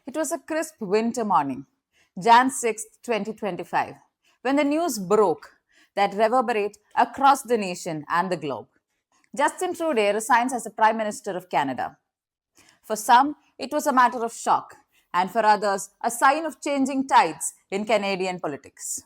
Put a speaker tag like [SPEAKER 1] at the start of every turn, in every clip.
[SPEAKER 1] It was a crisp winter morning, Jan 6, 2025, when the news broke that reverberate across the nation and the globe. Justin Trudeau resigns as the Prime Minister of Canada. For some, it was a matter of shock, and for others, a sign of changing tides in Canadian politics.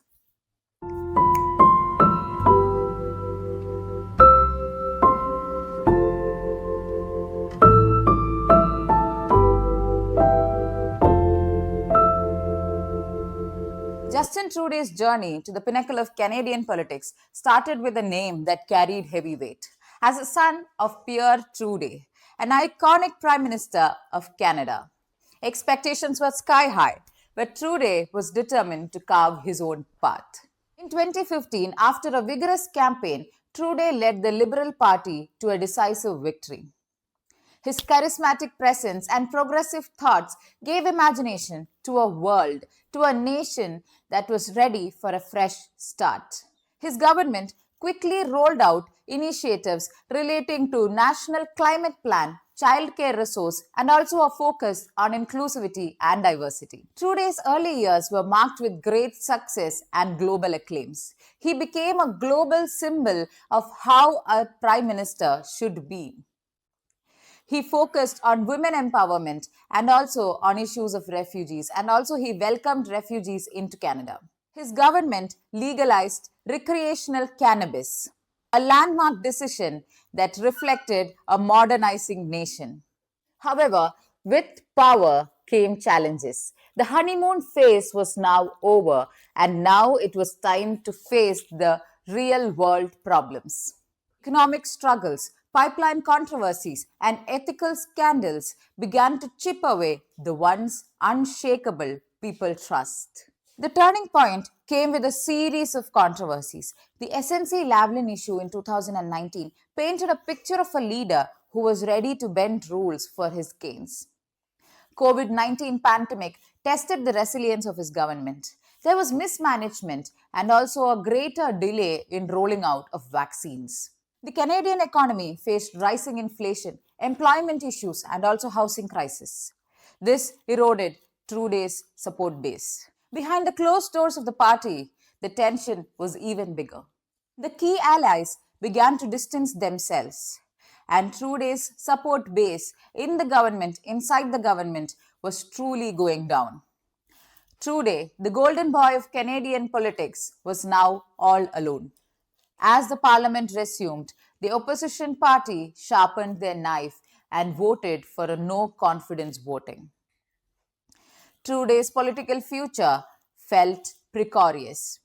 [SPEAKER 1] Justin Trudeau's journey to the pinnacle of Canadian politics started with a name that carried heavy weight. As a son of Pierre Trudeau, an iconic Prime Minister of Canada, expectations were sky high, but Trudeau was determined to carve his own path. In 2015, after a vigorous campaign, Trudeau led the Liberal Party to a decisive victory. His charismatic presence and progressive thoughts gave imagination to a world, to a nation that was ready for a fresh start. His government quickly rolled out initiatives relating to national climate plan, childcare resource, and also a focus on inclusivity and diversity. Trudeau's early years were marked with great success and global acclaims. He became a global symbol of how a prime minister should be. He focused on women empowerment and also on issues of refugees, and also he welcomed refugees into Canada. His government legalized recreational cannabis, a landmark decision that reflected a modernizing nation. However, with power came challenges. The honeymoon phase was now over, and now it was time to face the real world problems. Economic struggles, pipeline controversies, and ethical scandals began to chip away the once unshakable people trust. The turning point came with a series of controversies. The SNC Lavalin issue in 2019 painted a picture of a leader who was ready to bend rules for his gains. COVID-19 pandemic tested the resilience of his government. There was mismanagement and also a greater delay in rolling out of vaccines. The Canadian economy faced rising inflation, employment issues, and also housing crisis. This eroded Trudeau's support base. Behind the closed doors of the party, the tension was even bigger. The key allies began to distance themselves, and Trudeau's support base in the government, inside the government, was truly going down. Trudeau, the golden boy of Canadian politics, was now all alone. As the parliament resumed, the opposition party sharpened their knife and voted for a no confidence voting. Trudeau's political future felt precarious,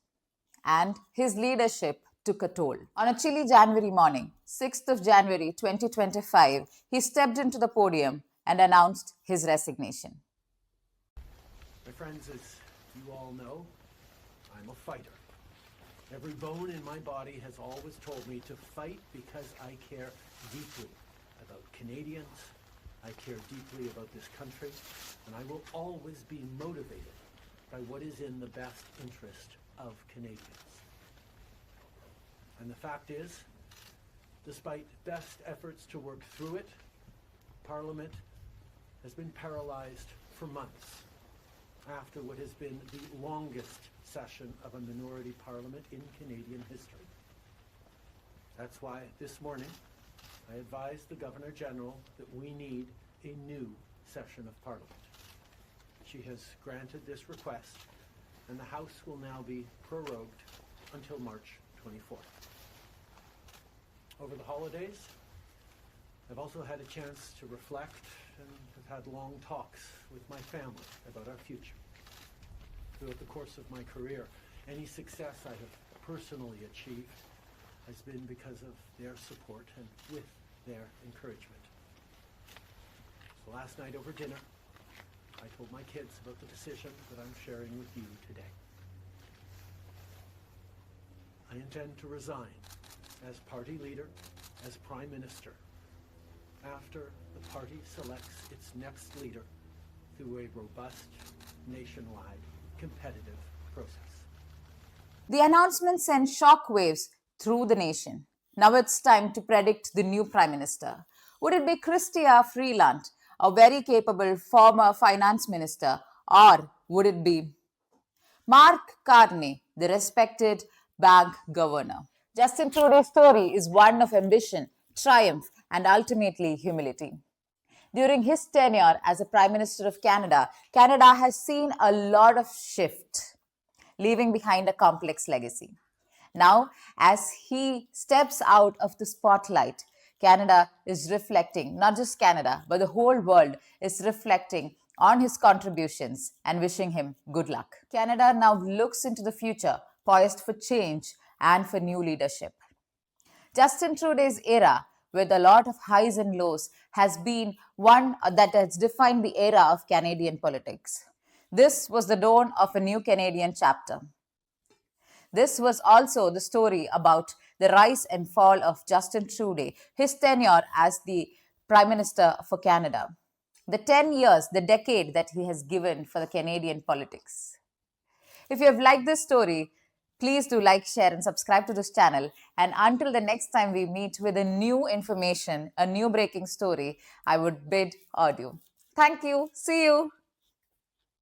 [SPEAKER 1] and his leadership took a toll. On a chilly January morning, 6th of January 2025, he stepped into the podium and announced his resignation.
[SPEAKER 2] My friends, as you all know, I'm a fighter. Every bone in my body has always told me to fight because I care deeply about Canadians, I care deeply about this country, and I will always be motivated by what is in the best interest of Canadians. And the fact is, despite best efforts to work through it, Parliament has been paralyzed for months after what has been the longest session of a minority parliament in Canadian history. That's why this morning I advised the Governor-General that we need a new session of Parliament. She has granted this request, and the House will now be prorogued until March 24th. Over the holidays, I've also had a chance to reflect and have had long talks with my family about our future. Throughout the course of my career, any success I have personally achieved has been because of their support and with their encouragement. So last night over dinner, I told my kids about the decision that I'm sharing with you today. I intend to resign as party leader, as Prime Minister, after the party selects its next leader through a robust, nationwide, competitive process.
[SPEAKER 1] The announcement sent shockwaves through the nation. Now it's time to predict the new Prime Minister. Would it be Chrystia Freeland, a very capable former finance minister, or would it be Mark Carney, the respected bank governor? Justin Trudeau's story is one of ambition, triumph, and ultimately humility. During his tenure as a Prime Minister of Canada, Canada has seen a lot of shift, leaving behind a complex legacy. Now, as he steps out of the spotlight, Canada is reflecting, not just Canada, but the whole world is reflecting on his contributions and wishing him good luck. Canada now looks into the future, poised for change and for new leadership. Justin Trudeau's era, with a lot of highs and lows, has been one that has defined the era of Canadian politics. This was the dawn of a new Canadian chapter. This was also the story about the rise and fall of Justin Trudeau, his tenure as the Prime Minister for Canada, the 10 years, the decade that he has given for the Canadian politics. If you have liked this story, please do like, share, and subscribe to this channel. And until the next time we meet with a new information, a new breaking story, I would bid adieu. Thank you. See you.